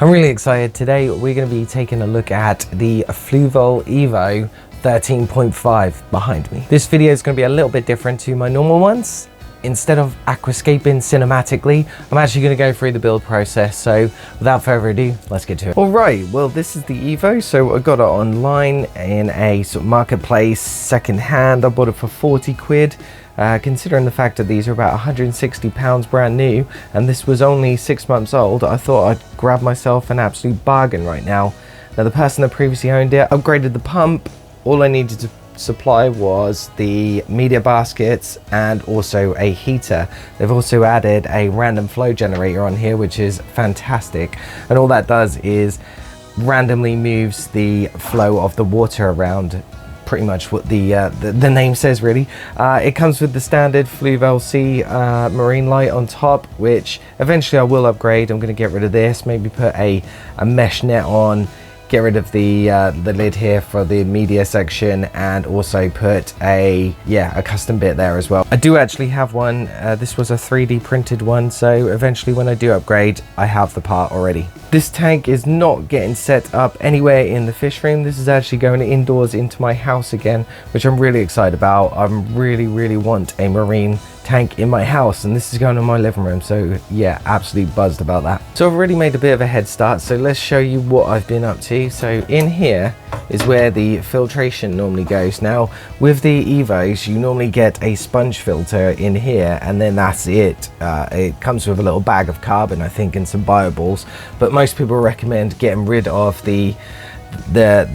I'm really excited. Today we're going to be taking a look at the Fluval EVO 13.5 behind me. This video is going to be a little bit different to my normal ones. Instead of aquascaping cinematically, I'm actually going to go through the build process. So without further ado, let's get to it. All right, well, this is the EVO. So I got it online in a sort of marketplace, second hand. I bought it for 40 quid. Considering the fact that these are about 160 pounds brand new and this was only 6 months old, I thought I'd grab myself an absolute bargain right now. Now, the person that previously owned it upgraded the pump. All I needed to supply was the media baskets and also a heater. They've also added a random flow generator on here, which is fantastic, and all that does is randomly moves the flow of the water around. Pretty much what the name says, really. It comes with the standard Fluval marine light on top, which eventually I will upgrade. I'm going to get rid of this, maybe put a mesh net on, get rid of the lid here for the media section, and also put a custom bit there as well. I do actually have one. This was a 3D printed one, so eventually when I do upgrade, I have the part already. This tank is not getting set up anywhere in the fish room. This is actually going indoors into my house again, which I'm really excited about. I really want a marine tank in my house, and this is going in my living room, so yeah, absolutely buzzed about that. So I've already made a bit of a head start, so let's show you what I've been up to. So in here is where the filtration normally goes. Now with the EVOs, you normally get a sponge filter in here, and then that's it. It comes with a little bag of carbon, I think, and some bioballs, but most people recommend getting rid of the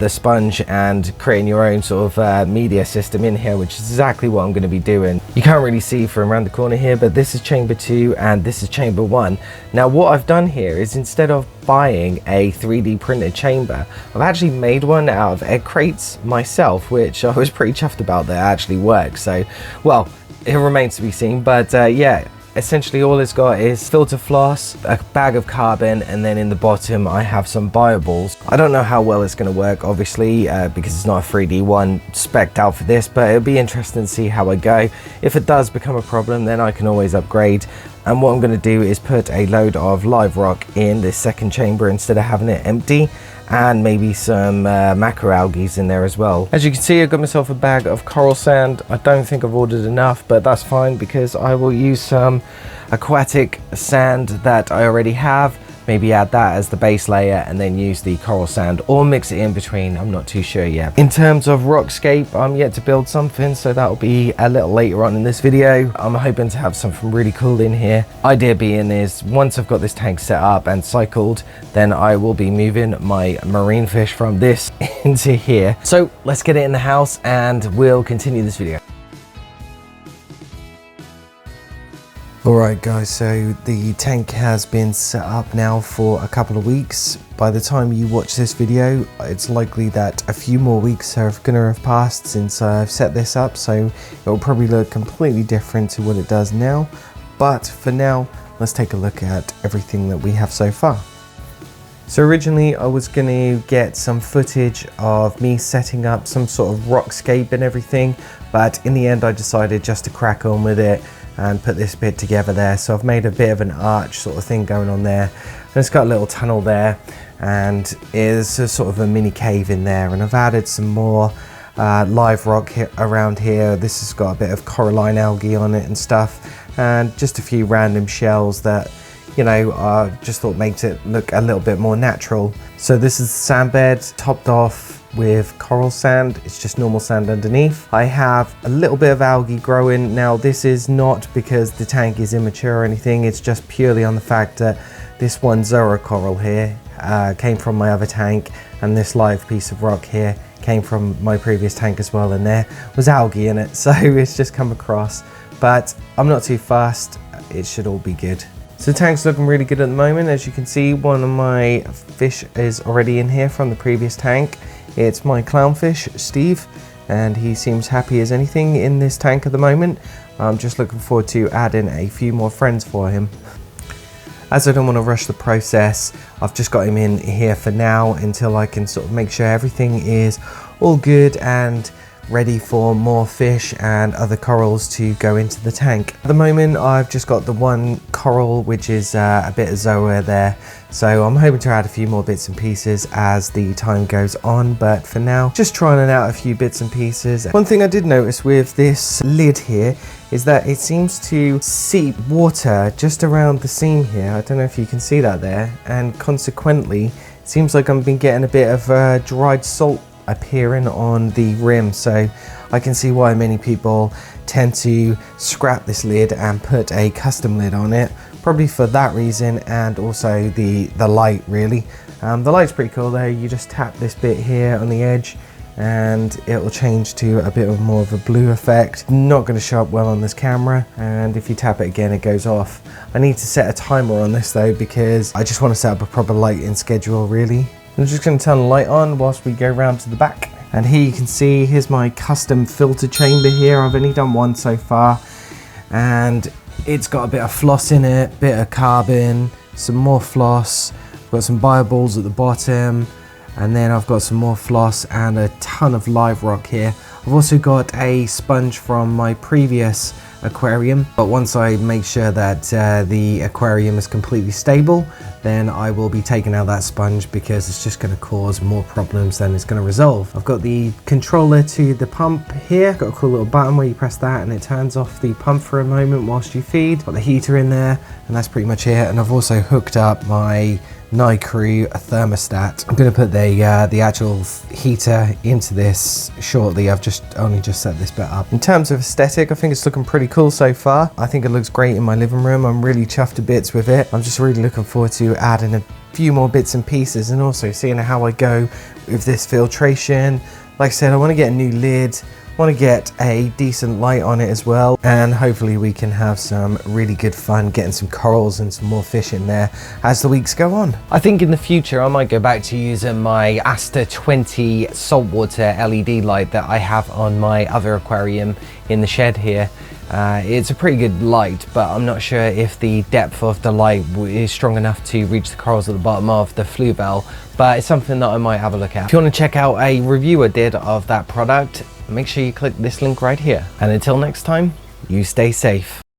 sponge and creating your own sort of media system in here, which is exactly what I'm going to be doing. You can't really see from around the corner here, but this is chamber 2 and this is chamber 1. Now what I've done here is, instead of buying a 3D printed chamber, I've actually made one out of egg crates myself, which I was pretty chuffed about that actually works. So, well, it remains to be seen, but yeah, essentially all it's got is filter floss, a bag of carbon, and then in the bottom I have some bioballs. I don't know how well it's going to work, obviously, because it's not a 3D one spec'd out for this, but it'll be interesting to see how I go. If it does become a problem, then I can always upgrade. And what I'm going to do is put a load of live rock in this second chamber instead of having it empty, and maybe some macroalgae in there as well. As you can see, I've got myself a bag of coral sand. I don't think I've ordered enough, but that's fine because I will use some aquatic sand that I already have. Maybe add that as the base layer and then use the coral sand, or mix it in between. I'm not too sure yet. In terms of rockscape, I'm yet to build something, so that'll be a little later on in this video. I'm hoping to have something really cool in here. Idea being is, once I've got this tank set up and cycled, then I will be moving my marine fish from this into here. So let's get it in the house and we'll continue this video. Alright guys, so the tank has been set up now for a couple of weeks. By the time you watch this video, it's likely that a few more weeks are going to have passed since I've set this up, so it will probably look completely different to what it does now. But for now, let's take a look at everything that we have so far. So originally I was going to get some footage of me setting up some sort of rockscape and everything, but in the end I decided just to crack on with it and put this bit together there. So I've made a bit of an arch sort of thing going on there, and it's got a little tunnel there, and is a sort of a mini cave in there, and I've added some more live rock around here. This has got a bit of coralline algae on it and stuff, and just a few random shells that, you know, just thought makes it look a little bit more natural. So this is the sand bed topped off with coral sand. It's just normal sand underneath. I have a little bit of algae growing. Now this is not because the tank is immature or anything, it's just purely on the fact that this one Zora coral here came from my other tank, and this live piece of rock here came from my previous tank as well, and there was algae in it, so it's just come across. But I'm not too fast, it should all be good. So the tank's looking really good at the moment. As you can see, one of my fish is already in here from the previous tank. It's my clownfish, Steve, and he seems happy as anything in this tank at the moment. I'm just looking forward to adding a few more friends for him. As I don't want to rush the process, I've just got him in here for now until I can sort of make sure everything is all good and ready for more fish and other corals to go into the tank. At the moment I've just got the one coral, which is a bit of zoa there, so I'm hoping to add a few more bits and pieces as the time goes on, but for now just trying out a few bits and pieces. One thing I did notice with this lid here is that it seems to seep water just around the seam here. I don't know if you can see that there, and consequently it seems like I've been getting a bit of dried salt appearing on the rim, so I can see why many people tend to scrap this lid and put a custom lid on it, probably for that reason, and also the light really. The light's pretty cool though. You just tap this bit here on the edge and it will change to a bit of more of a blue effect. Not going to show up well on this camera, and if you tap it again it goes off. I need to set a timer on this though, because I just want to set up a proper lighting schedule really. I'm just going to turn the light on whilst we go round to the back. And here you can see, here's my custom filter chamber here. I've only done one so far, and it's got a bit of floss in it, bit of carbon, some more floss. I've got some bioballs at the bottom, and then I've got some more floss and a ton of live rock here. I've also got a sponge from my previous aquarium, but once I make sure that the aquarium is completely stable, then I will be taking out that sponge, because it's just going to cause more problems than it's going to resolve. I've got the controller to the pump here. Got a cool little button where you press that and it turns off the pump for a moment whilst you feed. Got the heater in there, and that's pretty much it. And I've also hooked up my Crew thermostat. I'm going to put the actual heater into this shortly. I've only just set this bit up. In terms of aesthetic, I think it's looking pretty cool so far. I think it looks great in my living room. I'm really chuffed to bits with it. I'm just really looking forward to adding a few more bits and pieces, and also seeing how I go with this filtration. Like I said, I want to get a new lid, want to get a decent light on it as well, and hopefully we can have some really good fun getting some corals and some more fish in there as the weeks go on. I think in the future I might go back to using my Asta 20 saltwater LED light that I have on my other aquarium in the shed here. It's a pretty good light, but I'm not sure if the depth of the light is strong enough to reach the corals at the bottom of the Fluval, but it's something that I might have a look at. If you want to check out a review I did of that product, make sure you click this link right here. And until next time, you stay safe.